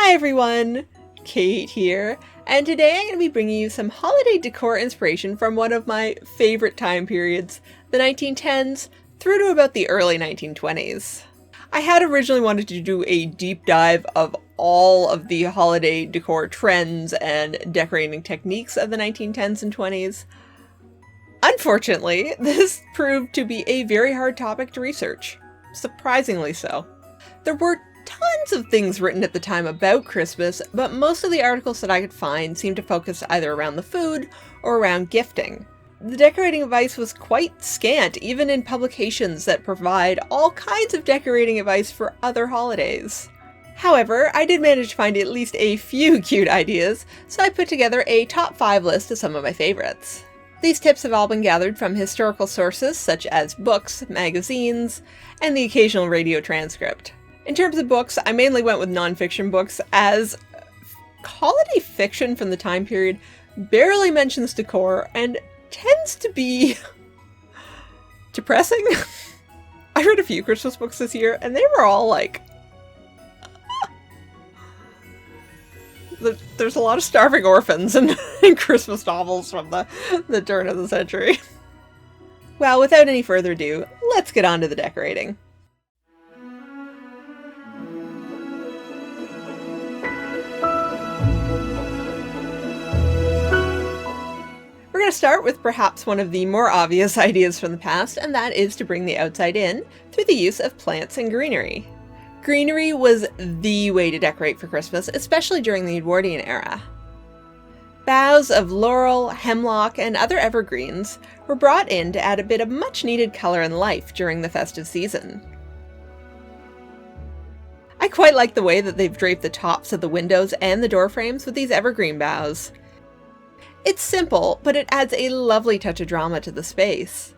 Hi everyone, Kate here, and today I'm going to be bringing you some holiday decor inspiration from one of my favorite time periods, the 1910s through to about the early 1920s. I had originally wanted to do a deep dive of all of the holiday decor trends and decorating techniques of the 1910s and 20s. Unfortunately, this proved to be a very hard topic to research. Surprisingly so. There were tons of things written at the time about Christmas, but most of the articles that I could find seemed to focus either around the food or around gifting. The decorating advice was quite scant, even in publications that provide all kinds of decorating advice for other holidays. However, I did manage to find at least a few cute ideas, so I put together a top 5 list of some of my favorites. These tips have all been gathered from historical sources such as books, magazines, and the occasional radio transcript. In terms of books, I mainly went with nonfiction books, as holiday fiction from the time period barely mentions decor and tends to be depressing. I read a few Christmas books this year, and they were all like... There's a lot of starving orphans in Christmas novels from the turn of the century. Well, without any further ado, let's get on to the decorating. We're going to start with perhaps one of the more obvious ideas from the past, and that is to bring the outside in through the use of plants and greenery. Greenery was the way to decorate for Christmas, especially during the Edwardian era. Boughs of laurel, hemlock, and other evergreens were brought in to add a bit of much-needed color and life during the festive season. I quite like the way that they've draped the tops of the windows and the door frames with these evergreen boughs. It's simple, but it adds a lovely touch of drama to the space.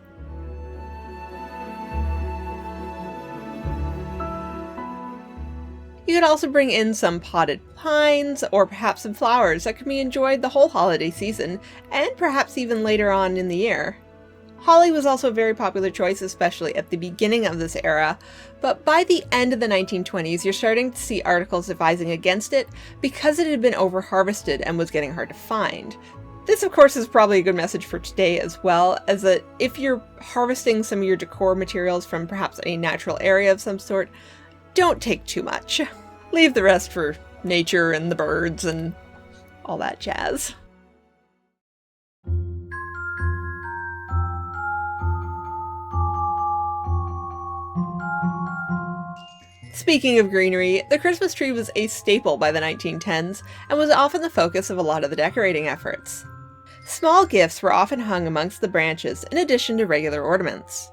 You could also bring in some potted pines or perhaps some flowers that can be enjoyed the whole holiday season and perhaps even later on in the year. Holly was also a very popular choice, especially at the beginning of this era, but by the end of the 1920s you're starting to see articles advising against it because it had been over-harvested and was getting hard to find. This, of course, is probably a good message for today as well, as that if you're harvesting some of your decor materials from perhaps a natural area of some sort, don't take too much. Leave the rest for nature and the birds and all that jazz. Speaking of greenery, the Christmas tree was a staple by the 1910s and was often the focus of a lot of the decorating efforts. Small gifts were often hung amongst the branches in addition to regular ornaments.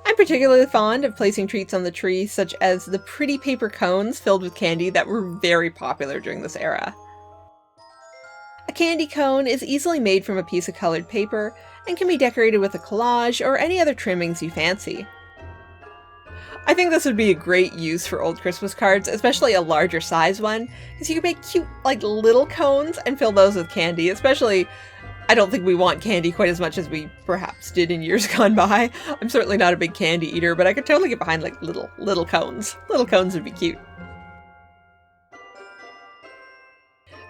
I'm particularly fond of placing treats on the tree, such as the pretty paper cones filled with candy that were very popular during this era. A candy cone is easily made from a piece of colored paper and can be decorated with a collage or any other trimmings you fancy. I think this would be a great use for old Christmas cards, especially a larger size one, because you can make cute, little cones and fill those with candy, especially... I don't think we want candy quite as much as we perhaps did in years gone by. I'm certainly not a big candy eater, but I could totally get behind little cones. Little cones would be cute.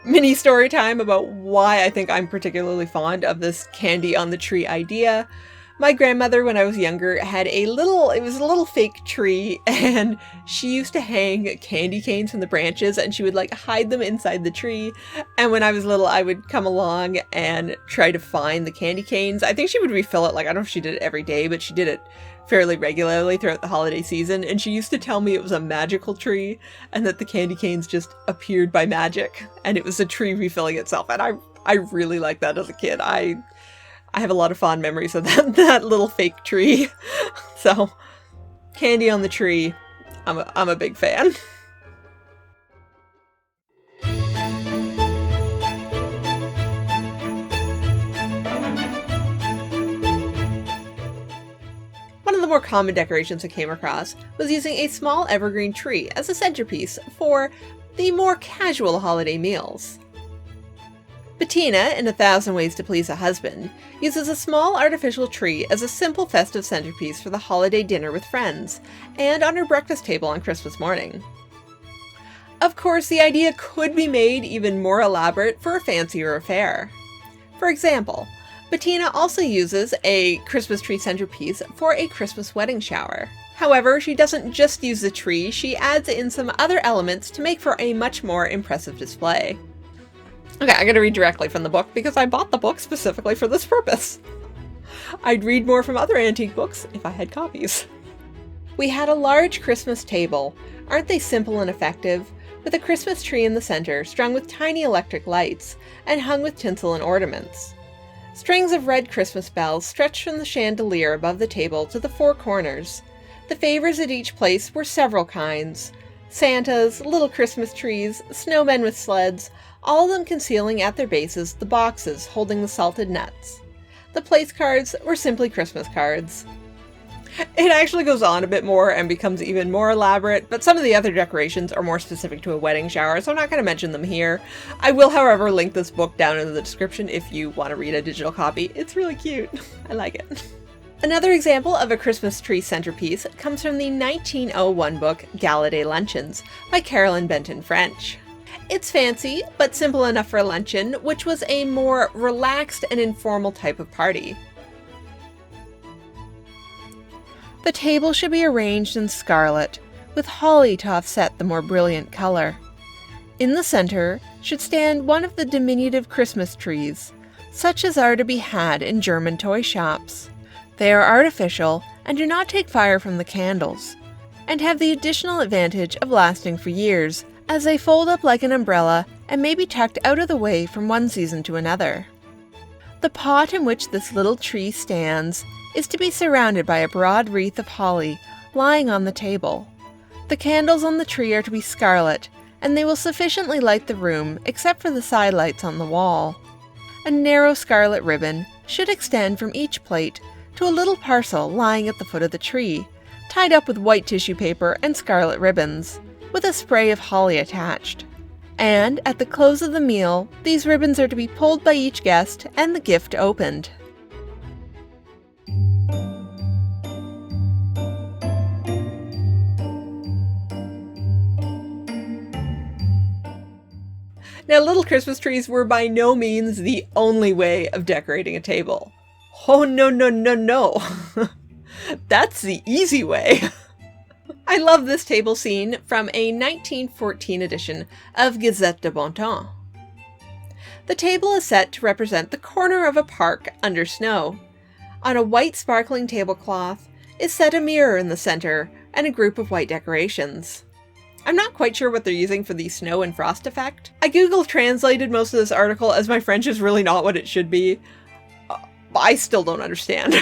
Mini story time about why I think I'm particularly fond of this candy on the tree idea. My grandmother, when I was younger, had it was a little fake tree, and she used to hang candy canes from the branches, and she would hide them inside the tree. And when I was little, I would come along and try to find the candy canes. I think she would refill it, I don't know if she did it every day, but she did it fairly regularly throughout the holiday season. And she used to tell me it was a magical tree, and that the candy canes just appeared by magic, and it was a tree refilling itself. And I really liked that as a kid. I have a lot of fond memories of that little fake tree. So, candy on the tree, I'm a big fan. One of the more common decorations I came across was using a small evergreen tree as a centerpiece for the more casual holiday meals. Bettina, in 1,000 Ways to Please a Husband, uses a small artificial tree as a simple festive centerpiece for the holiday dinner with friends, and on her breakfast table on Christmas morning. Of course, the idea could be made even more elaborate for a fancier affair. For example, Bettina also uses a Christmas tree centerpiece for a Christmas wedding shower. However, she doesn't just use the tree, she adds in some other elements to make for a much more impressive display. Okay, I'm going to read directly from the book because I bought the book specifically for this purpose. I'd read more from other antique books if I had copies. We had a large Christmas table. Aren't they simple and effective? With a Christmas tree in the center, strung with tiny electric lights, and hung with tinsel and ornaments. Strings of red Christmas bells stretched from the chandelier above the table to the four corners. The favors at each place were several kinds. Santas, little Christmas trees, snowmen with sleds, all of them concealing at their bases the boxes holding the salted nuts. The place cards were simply Christmas cards. It actually goes on a bit more and becomes even more elaborate, but some of the other decorations are more specific to a wedding shower, so I'm not going to mention them here. I will, however, link this book down in the description if you want to read a digital copy. It's really cute. I like it. Another example of a Christmas tree centerpiece comes from the 1901 book Galladay Luncheons by Carolyn Benton French. It's fancy, but simple enough for a luncheon, which was a more relaxed and informal type of party. The table should be arranged in scarlet, with holly to offset the more brilliant color. In the center should stand one of the diminutive Christmas trees, such as are to be had in German toy shops. They are artificial and do not take fire from the candles, and have the additional advantage of lasting for years, as they fold up like an umbrella and may be tucked out of the way from one season to another. The pot in which this little tree stands is to be surrounded by a broad wreath of holly lying on the table. The candles on the tree are to be scarlet, and they will sufficiently light the room except for the side lights on the wall. A narrow scarlet ribbon should extend from each plate to a little parcel lying at the foot of the tree, tied up with white tissue paper and scarlet ribbons, with a spray of holly attached. And at the close of the meal, these ribbons are to be pulled by each guest and the gift opened. Now, little Christmas trees were by no means the only way of decorating a table. Oh, no, no, no, no. That's the easy way. I love this table scene from a 1914 edition of Gazette de Bon Temps. The table is set to represent the corner of a park under snow. On a white sparkling tablecloth is set a mirror in the center and a group of white decorations. I'm not quite sure what they're using for the snow and frost effect. I Google translated most of this article as my French is really not what it should be. I still don't understand.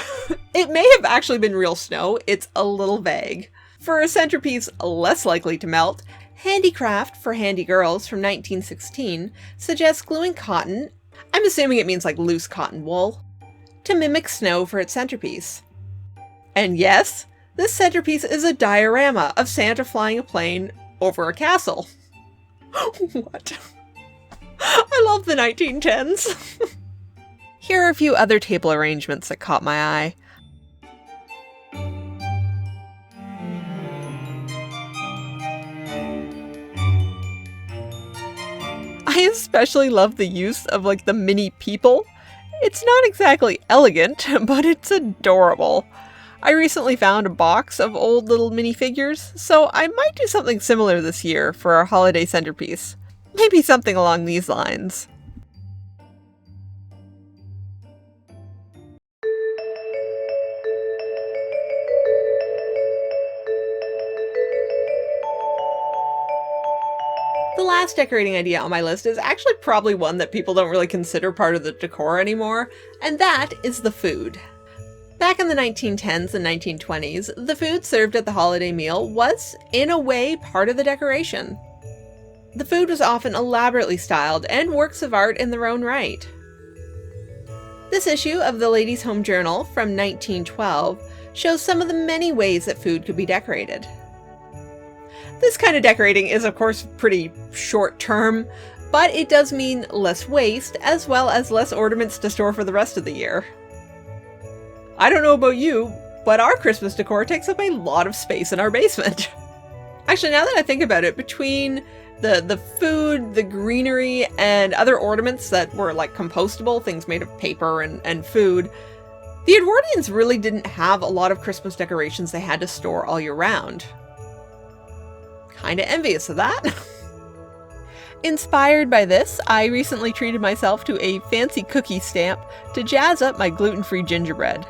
It may have actually been real snow, it's a little vague. For a centerpiece less likely to melt, Handicraft for Handy Girls from 1916 suggests gluing cotton, I'm assuming it means like loose cotton wool, to mimic snow for its centerpiece. And yes, this centerpiece is a diorama of Santa flying a plane over a castle. What? I love the 1910s. Here are a few other table arrangements that caught my eye. I especially love the use of like the mini people. It's not exactly elegant, but it's adorable. I recently found a box of old little minifigures, so I might do something similar this year for our holiday centerpiece. Maybe something along these lines. The last decorating idea on my list is actually probably one that people don't really consider part of the decor anymore, and that is the food. Back in the 1910s and 1920s, the food served at the holiday meal was, in a way, part of the decoration. The food was often elaborately styled and works of art in their own right. This issue of the Ladies' Home Journal from 1912 shows some of the many ways that food could be decorated. This kind of decorating is, of course, pretty short-term, but it does mean less waste, as well as less ornaments to store for the rest of the year. I don't know about you, but our Christmas decor takes up a lot of space in our basement. Actually, now that I think about it, between the food, the greenery, and other ornaments that were like compostable, things made of paper and food, the Edwardians really didn't have a lot of Christmas decorations they had to store all year round. Kinda envious of that. Inspired by this, I recently treated myself to a fancy cookie stamp to jazz up my gluten-free gingerbread.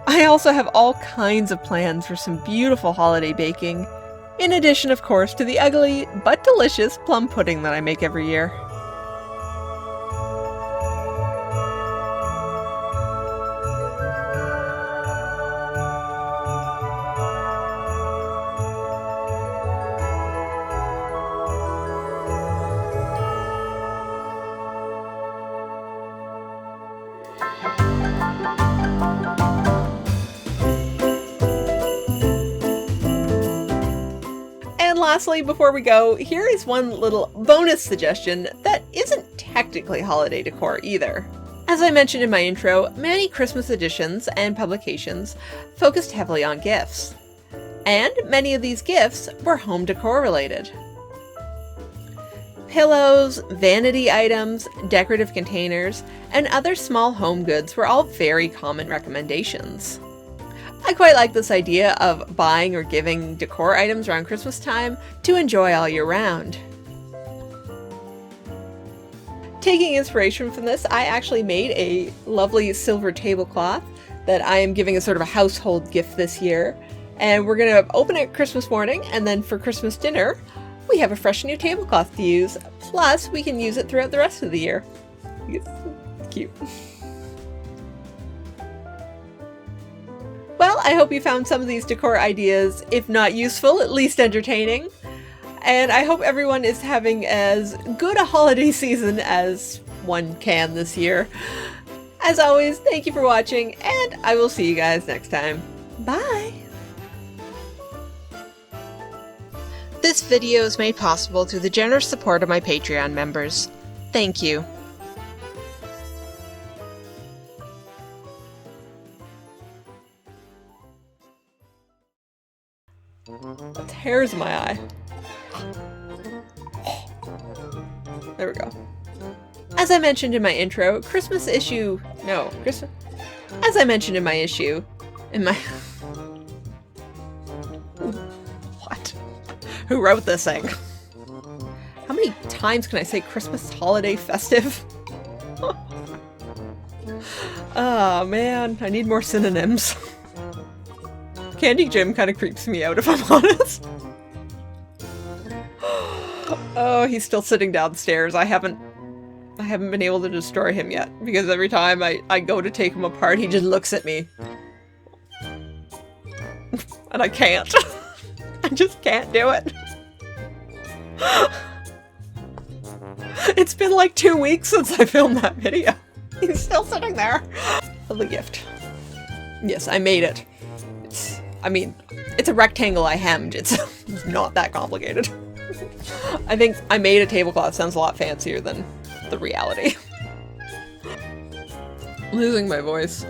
I also have all kinds of plans for some beautiful holiday baking, in addition, of course, to the ugly but delicious plum pudding that I make every year. And lastly, before we go, here is one little bonus suggestion that isn't technically holiday decor either. As I mentioned in my intro, many Christmas editions and publications focused heavily on gifts. And many of these gifts were home decor related. Pillows, vanity items, decorative containers, and other small home goods were all very common recommendations. I quite like this idea of buying or giving decor items around Christmas time to enjoy all year round. Taking inspiration from this, I actually made a lovely silver tablecloth that I am giving as sort of a household gift this year. And we're going to open it Christmas morning, and then for Christmas dinner, we have a fresh new tablecloth to use. Plus, we can use it throughout the rest of the year. It's cute. Well, I hope you found some of these decor ideas, if not useful, at least entertaining. And I hope everyone is having as good a holiday season as one can this year. As always, thank you for watching, and I will see you guys next time. Bye! This video is made possible through the generous support of my Patreon members. Thank you. That's hairs in my eye. There we go. As I mentioned in my intro, As I mentioned in my issue, What? Who wrote this thing? How many times can I say Christmas, holiday, festive? Oh man, I need more synonyms. Candy Jim kind of creeps me out if I'm honest. Oh, he's still sitting downstairs. I haven't been able to destroy him yet, because every time I go to take him apart, he just looks at me. And I can't. I just can't do it. It's been like 2 weeks since I filmed that video. He's still sitting there. The gift. Yes, I made it. It's a rectangle I hemmed. It's not that complicated. I think I made a tablecloth sounds a lot fancier than the reality. Losing my voice.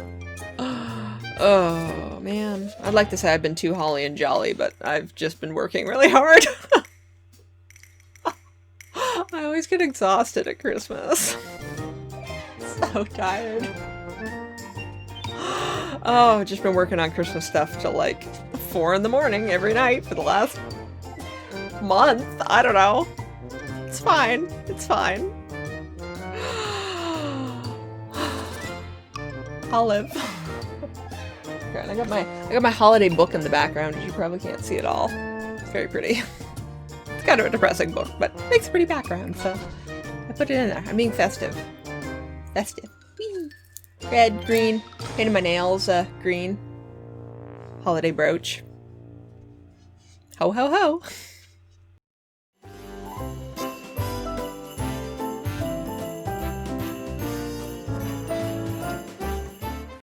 Oh man. I'd like to say I've been too holly and jolly, but I've just been working really hard. I always get exhausted at Christmas. So tired. Oh, I've just been working on Christmas stuff till like 4 in the morning every night for the last month. I don't know. It's fine. It's fine. I'll live. Okay, and I got my holiday book in the background, which you probably can't see at all. It's very pretty. It's kind of a depressing book, but it makes a pretty background, so I put it in there. I'm being festive. Festive. Whee! Red, green. Painted my nails green. Holiday brooch. Ho ho ho!